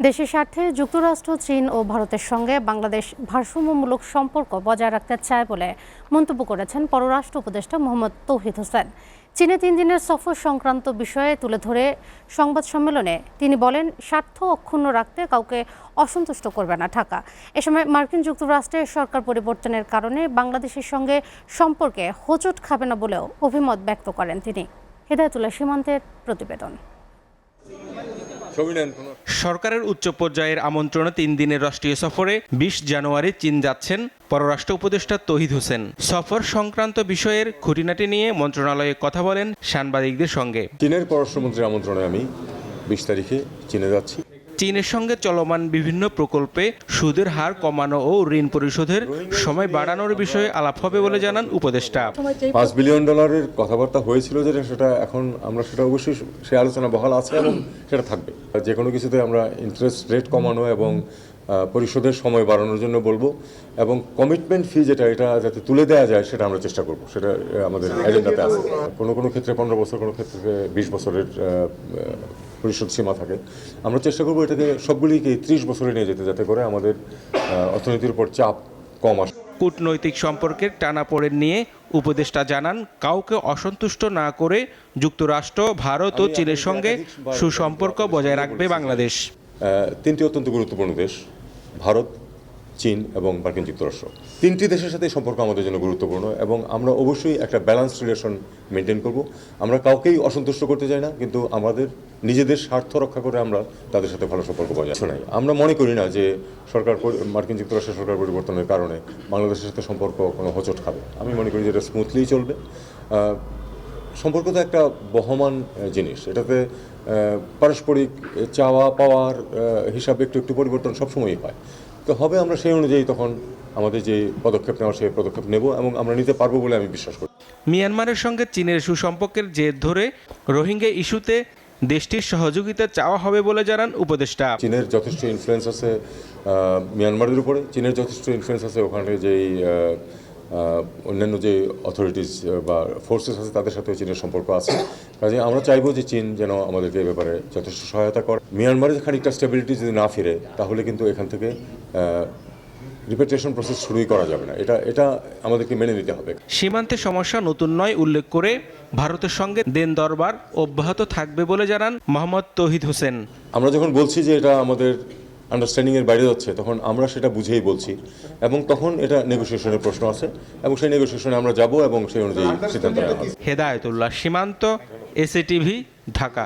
দেশের স্বার্থে যুক্তরাষ্ট্র, চীন ও ভারতের সঙ্গে বাংলাদেশ ভারসাম্যমূলক সম্পর্ক বজায় রাখতে চায় বলে মন্তব্য করেছেন পররাষ্ট্র উপদেষ্টা মোহাম্মদ তৌহিদ হোসেন। চীনে 3 দিনের সফর সংক্রান্ত বিষয়ে তুলে ধরে সংবাদ সম্মেলনে তিনি বলেন, স্বার্থ অক্ষুণ্ণ রাখতে কাউকে অসন্তুষ্ট করবে না ঢাকা। এ সময় মার্কিন যুক্তরাষ্ট্রের সরকার পরিবর্তনের কারণে বাংলাদেশের সঙ্গে সম্পর্কে হোঁচট খাবে না বলেও অভিমত ব্যক্ত করেন তিনি। হেদায়েতুল্লাহ সীমান্তের প্রতিবেদন। সরকারের উচ্চ পর্যায়ের আমন্ত্রণে 3 দিনের রাষ্ট্রীয় সফরে 20 জানুয়ারি চীন যাচ্ছেন পররাষ্ট্র উপদেষ্টা তৌহিদ হোসেন। সফর সংক্রান্ত বিষয়ের খুঁটিনাটি নিয়ে মন্ত্রণালয়ে কথা বলেন সাংবাদিকদের সঙ্গে। চীনের পররাষ্ট্রমন্ত্রীর আমন্ত্রণে আমি 20 তারিখে চীনে যাচ্ছি। চীনের সঙ্গে চলমান বিভিন্ন প্রকল্পে সুদের হার কমানো ও ঋণ পরিশোধের সময় বাড়ানোর বিষয়ে আলাপ হবে বলে জানান উপদেষ্টা। $5 বিলিয়ন কথাবার্তা হয়েছিল, যেটা সেটা এখন আমরা সেটা অবশ্যই সে আলোচনা বহাল আছে এবং সেটা থাকবে। যে কোনো কিছুতে আমরা ইন্টারেস্ট রেট কমানো এবং পরিশোধের সময় বাড়ানোর জন্য বলবো, এবং কমিটমেন্ট ফি যেটা এটা যাতে তুলে দেওয়া যায় সেটা আমরা চেষ্টা করব। সেটা আমাদের এজেন্ডাতে আছে। কোনো ক্ষেত্রে 15 বছর, কোনো ক্ষেত্রে 20 বছরের পরিশোধ সীমা থাকে। আমরা চেষ্টা করবো এটাকে সবগুলিকে 30 বছরে নিয়ে যেতে, যাতে করে আমাদের অর্থনীতির উপর চাপ কম আসে। কূটনৈতিক সম্পর্কের টানাপোড়েন নিয়ে উপদেষ্টা জানান, কাউকে অসন্তুষ্ট না করে যুক্তরাষ্ট্র, ভারত ও চীনের সঙ্গে সুসম্পর্ক বজায় রাখবে বাংলাদেশ। 3টি অত্যন্ত গুরুত্বপূর্ণ দেশ, ভারত, চীন এবং মার্কিন যুক্তরাষ্ট্র। 3টি দেশের সাথে সম্পর্ক আমাদের জন্য গুরুত্বপূর্ণ এবং আমরা অবশ্যই একটা ব্যালেন্স রিলেশন মেনটেন করব। আমরা কাউকেই অসন্তুষ্ট করতে চাই না, কিন্তু আমাদের নিজেদের স্বার্থ রক্ষা করে আমরা তাদের সাথে ভালো সম্পর্ক বজায় রাখি। আমরা মনে করি না যে মার্কিন যুক্তরাষ্ট্রের সরকার পরিবর্তনের কারণে বাংলাদেশের সাথে সম্পর্ক কোনো হোঁচট খাবে। আমি মনে করি যে এটা স্মুথলি চলবে। সম্পর্ক তো একটা বহমান জিনিস, এটাতে পারস্পরিক চাওয়া পাওয়ার হিসাবে একটু পরিবর্তন সবসময়ই হয়। তো হবে, আমরা সেই অনুযায়ী তখন আমাদের যে পদক্ষেপ নেওয়ার সেই পদক্ষেপ নেব এবং আমরা নিতে পারবো বলে আমি বিশ্বাস করি। মিয়ানমারের সঙ্গে চীনের সুসম্পর্কের জের ধরে রোহিঙ্গা ইস্যুতে দেশটির সহযোগিতা চাওয়া হবে বলে জানান উপদেষ্টা। চীনের যথেষ্ট ইনফ্লুয়েন্স আছে মিয়ানমারের উপরে, চীনের যথেষ্ট ইনফ্লুয়েন্স আছে ওখানে যেই অন্যান্য যে অথরিটিস বা ফোর্সেস আছে তাদের সাথেও চীনের সম্পর্ক আছে। কাজে আমরা চাইবো যে চীন যেন আমাদেরকে এ ব্যাপারে যথেষ্ট সহায়তা করে। মিয়ানমারে খানিকটা স্টেবিলিটি যদি না ফিরে, তাহলে কিন্তু এখান থেকে রিপেট্রিয়েশন প্রসেস শুরুই করা যাবে না। এটা আমাদেরকে মেনে নিতে হবে। সীমান্তে সমস্যা নতুন নয় উল্লেখ করে ভারতের সঙ্গে দেন দরবার অব্যাহত থাকবে বলে জানান মোহাম্মদ তৌহিদ হোসেন। আমরা যখন বলছি যে এটা আমাদের আন্ডারস্ট্যান্ডিংয়ের বাইরে যাচ্ছে, তখন আমরা সেটা বুঝেই বলছি এবং তখন এটা নেগোসিয়েশনের প্রশ্ন আছে এবং সেই নেগোসিয়েশনে আমরা যাব এবং সেই অনুযায়ী সিদ্ধান্ত নেওয়া হবে। হেদায়েতুল্লাহ সীমান্ত, এসএটিভি, ঢাকা।